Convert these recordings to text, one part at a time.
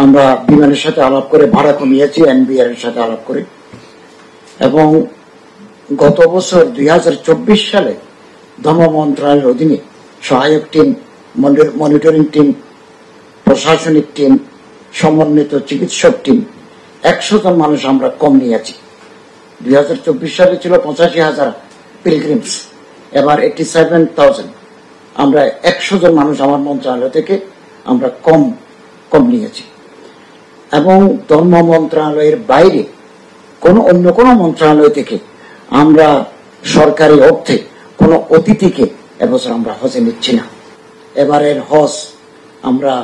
আমরা বিমানের সাথে আলাপ করে ভাড়া কমিয়েছি, এনবিআর এর সাথে আলাপ করে। এবং গত বছর 2024 সালে ধর্ম মন্ত্রণালয়ের অধীনে সহায়ক টিম, মনিটরিং টিম, প্রশাসনিক টিম, সমন্বিত চিকিৎসক টিম 100 জন মানুষ আমরা কম নিয়েছি। 2024 সালে ছিল 85,000 পিলগ্রিমস, এবার 87,000। আমরা 100 জন মানুষ আমার মন্ত্রণালয় থেকে আমরা কম নিয়েছি। এবং ধর্ম মন্ত্রণালয়ের বাইরে অন্য কোনো মন্ত্রণালয় থেকে আমরা সরকারি অর্থে কোনো অতিথিকে এবছর আমরা হজে নিচ্ছি না। এবারের হজ আমরা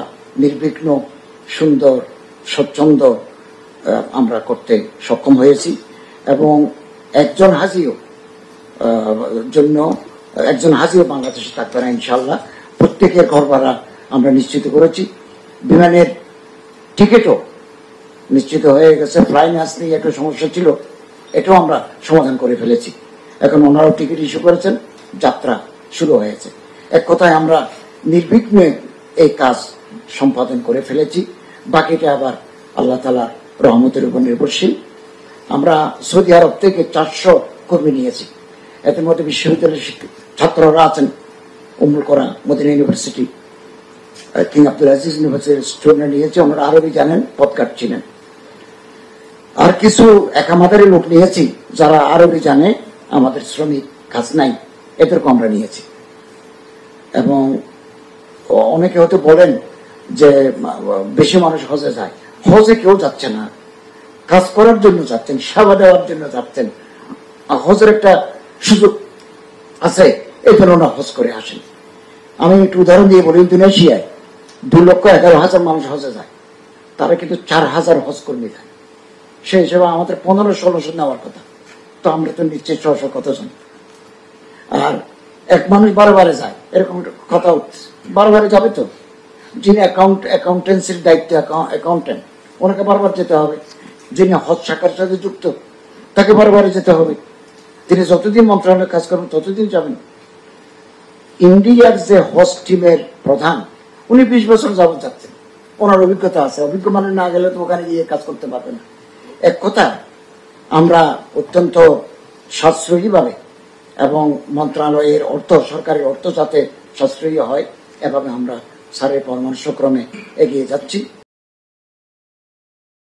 নির্বিঘ্ন, সুন্দর, স্বচ্ছন্দ আমরা করতে সক্ষম হয়েছি। এবং একজন হাজিও বাংলাদেশে থাকবে না ইনশাল্লাহ। প্রত্যেকের ঘর ভাড়া আমরা নিশ্চিত করেছি। বিমানের টিকিটও নিশ্চিত হয়ে গেছে। ফ্লাইনাস নিয়ে একটা সমস্যা ছিল, এটাও আমরা সমাধান করে ফেলেছি। এখন ওনারাও টিকিট ইস্যু করেছেন, যাত্রা শুরু হয়েছে। এক কথায় আমরা নির্বিঘ্নে এই কাজ সম্পাদন করে ফেলেছি। বাকিটা আবার আল্লাহ তাআলার রহমতের উপর নির্ভরশীল। আমরা সৌদি আরব থেকে 400 কর্মী নিয়েছি। এর মধ্যে বিশ্ববিদ্যালয়ের ছাত্ররা আছেন, Ummul Qura Madina university, King Abdul Aziz ইউনিভার্সিটির স্টুডেন্ট নিয়েছি। ওনারা আরবি জানেন, পথ কাটছিলেন। আর কিছু একামাদারি লোক নিয়েছি যারা আরবি জানে, আমাদের শ্রমিক কাজ নাই, এদেরকে আমরা নিয়েছি। এবং অনেকে হয়তো বলেন যে বেশি মানুষ হজে যায়। হজে কেউ যাচ্ছে না, কাজ করার জন্য যাচ্ছেন, সেবা দেওয়ার জন্য যাচ্ছেন। হজের একটা সুযোগ আছে, এই জন্য ওরা হজ করে আসেন। আমি একটু উদাহরণ দিয়ে বলি, ইন্দোনেশিয়ায় 2,11,000 মানুষ হজে যায়, তারা কিন্তু 4,000 হজ কর্মী যায়। সেই হিসেবে আমাদের 1500-1600 নেওয়ার কথা, তো আমরা তো নিশ্চয়ই 600 কতজন। আর এক মানুষ বারে যায়, এরকম কথা উঠছে। বারে যাবে তো, যিনি অ্যাকাউন্টেন্সির দায়িত্ব, অ্যাকাউন্টেন্ট, ওনাকে বারবার যেতে হবে। যিনি হজ শাখার সাথে যুক্ত, তাকে বারে যেতে হবে। তিনি যতদিন মন্ত্রণালয়ে কাজ করবেন ততদিন যাবেন। ইন্ডিয়ার যে হজ টিমের প্রধান, উনি 20 বছর যাবত যাচ্ছেন, ওনার অভিজ্ঞতা আছে। অভিজ্ঞ মানুষ না গেলে তো ওখানে গিয়ে কাজ করতে পারবে না। এক কথা, আমরা অত্যন্ত সাশ্রয়ী ভাবে এবং মন্ত্রণালয়ের অর্থ, সরকারি অর্থ যাতে সাশ্রয়ী হয়, এভাবে আমরা স্যারের পরামর্শক্রমে এগিয়ে যাচ্ছি।